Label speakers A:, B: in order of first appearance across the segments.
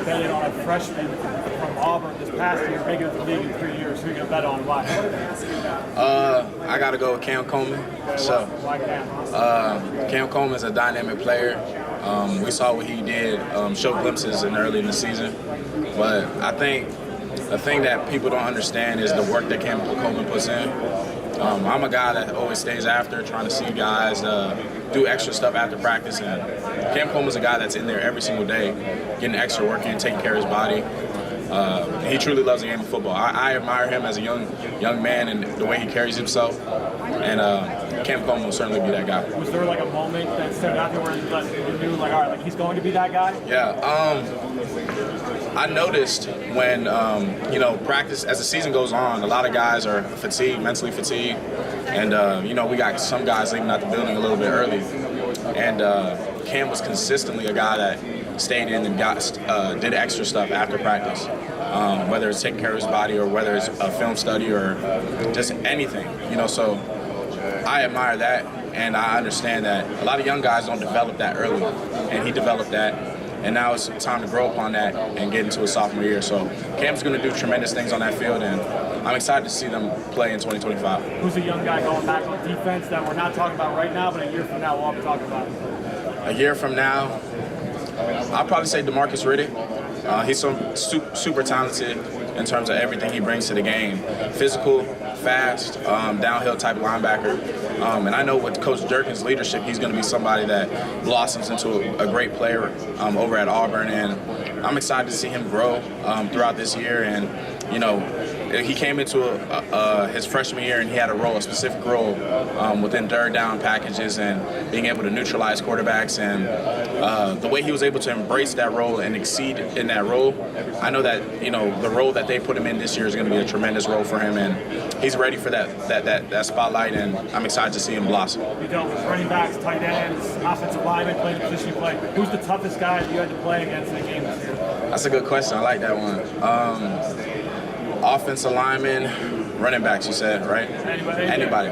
A: betted on a freshman from Auburn this past year, making it to the league in 3 years. Who are you going to bet on? Why?
B: I got to go with Cam Coleman. So,
A: why Cam?
B: Cam Coleman is a dynamic player. We saw what he did, show glimpses early in the season. But I think the thing that people don't understand is the work that Cam Coleman puts in. I'm a guy that always stays after, trying to see guys do extra stuff after practice. And Cam Coleman's a guy that's in there every single day, getting extra work in, taking care of his body. He truly loves the game of football. I admire him as a young man and the way he carries himself. And Cam Coleman will certainly be that guy.
A: Was there like a moment that stood out there where you knew, like, all right, like he's going to be that guy?
B: Yeah. I noticed when, practice, as the season goes on, a lot of guys are fatigued, mentally fatigued. And, we got some guys leaving out the building a little bit early. And Cam was consistently a guy that stayed in and did extra stuff after practice, whether it's taking care of his body or whether it's a film study or just anything, so I admire that, and I understand that a lot of young guys don't develop that early, and he developed that, and now it's time to grow upon that and get into his sophomore year. So Cam's going to do tremendous things on that field, and I'm excited to see them play in 2025.
A: Who's a young guy going back on defense that we're not talking about right now, but a year from now we'll all be talking about?
B: A year from now, I'll probably say DeMarcus Riddick. He's so super talented in terms of everything he brings to the game. Physical, fast, downhill type linebacker. And I know with Coach Durkin's leadership, he's going to be somebody that blossoms into a great player over at Auburn. And I'm excited to see him grow throughout this year. And, he came into his freshman year and he had a specific role within third down packages and being able to neutralize quarterbacks. And the way he was able to embrace that role and exceed in that role, I know that, the role that they put him in this year is going to be a tremendous role for him. And he's ready for that spotlight, and I'm excited to see him blossom.
A: You dealt with running backs, tight ends, offensive linemen, playing the position you play. Who's the toughest guy that you had to play against in the game this year?
B: That's a good question. I like that one. Offensive linemen, running backs, you said, right? Anybody.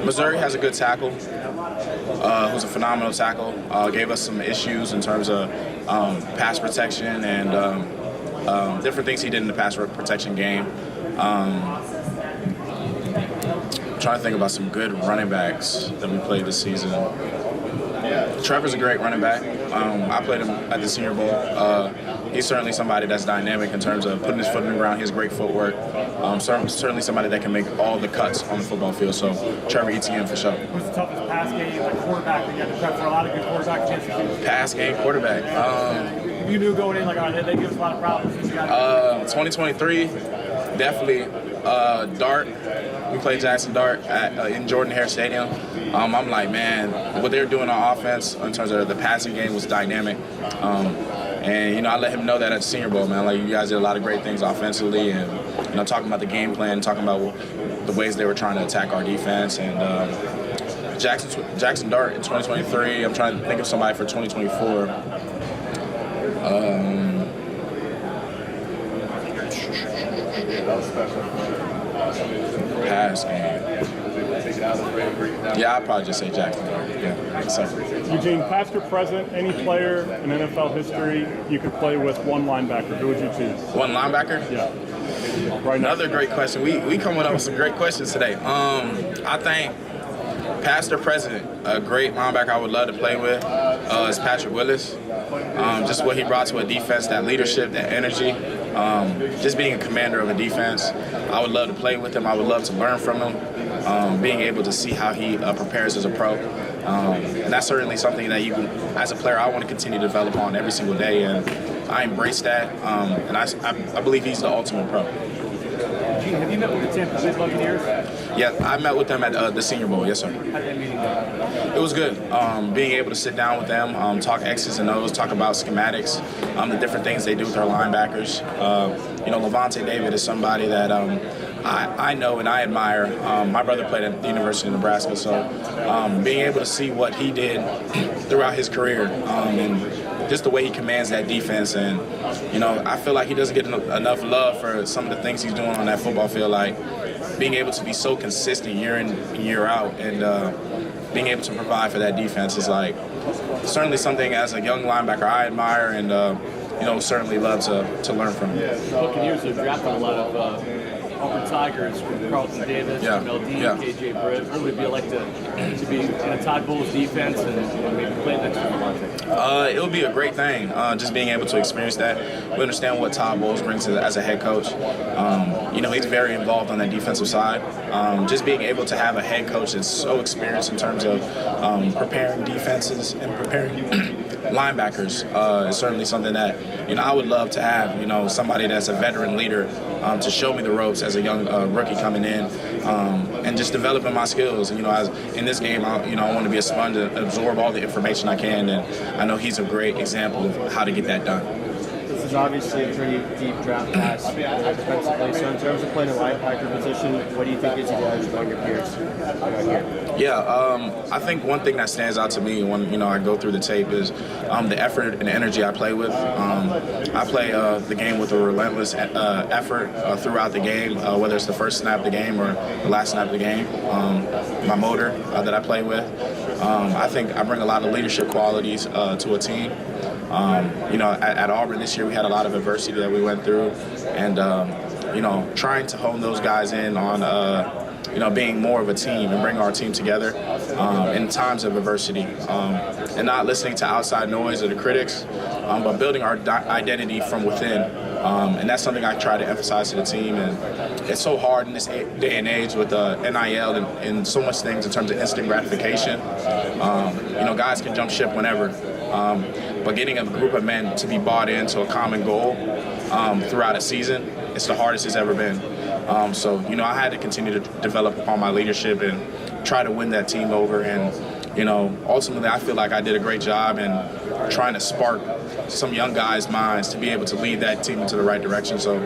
B: Missouri has a good tackle, who's a phenomenal tackle. Gave us some issues in terms of pass protection and different things he did in the pass protection game. I'm trying to think about some good running backs that we played this season. Trevor's a great running back. I played him at the Senior Bowl. He's certainly somebody that's dynamic in terms of putting his foot in the ground. He has great footwork. Certainly somebody that can make all the cuts on the football field. So Trevor Etienne for sure.
A: Who's the toughest pass game, like quarterback that you had to prep for? A lot of good quarterback chances.
B: Pass game, quarterback.
A: You knew going in, like, all right, they give us a lot of problems.
B: 2023, definitely Dart. We played Jackson Dart in Jordan-Hare Stadium. I'm like, man, what they were doing on offense in terms of the passing game was dynamic. And, I let him know that at the Senior Bowl, man. Like, you guys did a lot of great things offensively and, talking about the game plan, talking about the ways they were trying to attack our defense. And Jackson Dart in 2023, I'm trying to think of somebody for 2024. Pass game. Yeah, I'd probably just say Jackson. Yeah, sorry.
C: Eugene, past or present, any player in NFL history you could play with one linebacker, who would you choose?
B: One linebacker?
C: Yeah. Right now.
B: Another great question. We coming up with some great questions today. I think past or present, a great linebacker I would love to play with is Patrick Willis. Just what he brought to a defense, that leadership, that energy, just being a commander of a defense. I would love to play with him. I would love to learn from him, being able to see how he prepares as a pro. And that's certainly something that as a player, I want to continue to develop on every single day. And I embrace that, and I believe he's the ultimate pro.
A: Gene, have you met with the Tampa Bay Buccaneers?
B: Yeah, I met with them at the Senior Bowl. Yes, sir.
A: How did that meeting go?
B: It was good. Being able to sit down with them, talk X's and O's, talk about schematics, the different things they do with our linebackers. Levante David is somebody that I know and I admire. My brother played at the University of Nebraska, so being able to see what he did throughout his career and just the way he commands that defense. And, I feel like he doesn't get enough love for some of the things he's doing on that football field, like being able to be so consistent year in, year out, and being able to provide for that defense is like certainly something as a young linebacker I admire and certainly love to learn from.
D: Looking years, they've drafted a lot of Auburn Tigers, from Carlton Davis, from LD, KJ Britt. What would it be like to be in a Todd Bowles defense and maybe play next to Asante?
B: It would be a great thing, just being able to experience that. We understand what Todd Bowles brings as a head coach. He's very involved on that defensive side. Just being able to have a head coach that's so experienced in terms of preparing defenses and preparing linebackers is certainly something that I would love to have. Somebody that's a veteran leader to show me the ropes as a young rookie coming in, and just developing my skills. As in this game, I want to be a sponge to absorb all the information I can, and I know he's a great example of how to get that done.
E: This is obviously a pretty deep draft class defensively. So in terms of playing a linebacker position, what do you think gives you the edge among your peers here?
B: Yeah, I think one thing that stands out to me when I go through the tape is the effort and energy I play with. I play the game with a relentless effort throughout the game, whether it's the first snap of the game or the last snap of the game. My motor that I play with. I think I bring a lot of leadership qualities to a team. At Auburn this year, we had a lot of adversity that we went through, and trying to hone those guys in on being more of a team and bring our team together in times of adversity, and not listening to outside noise or the critics, but building our identity from within. And that's something I try to emphasize to the team. And it's so hard in this day and age with NIL and so much things in terms of instant gratification. Guys can jump ship whenever. But getting a group of men to be bought into a common goal throughout a season, it's the hardest it's ever been. I had to continue to develop upon my leadership and try to win that team over. And, ultimately I feel like I did a great job in trying to spark some young guys' minds to be able to lead that team into the right direction. So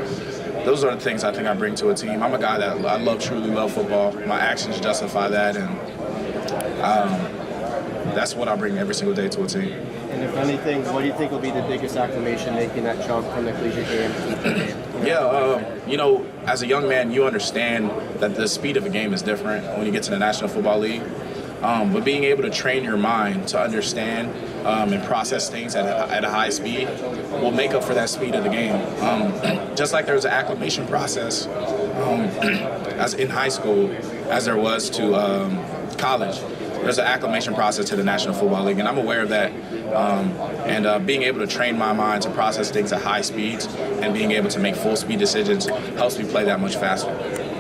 B: those are the things I think I bring to a team. I'm a guy that I truly love football. My actions justify that, and that's what I bring every single day to a team.
E: And if anything, what do you think will be the biggest acclamation making that jump from the collegiate game to the pro game?
B: Yeah, as a young man, you understand that the speed of a game is different when you get to the National Football League. But being able to train your mind to understand and process things at a high speed will make up for that speed of the game. Just like there's an acclimation process as in high school as there was to college. There's an acclimation process to the National Football League, and I'm aware of that. Being able to train my mind to process things at high speeds and being able to make full speed decisions helps me play that much faster.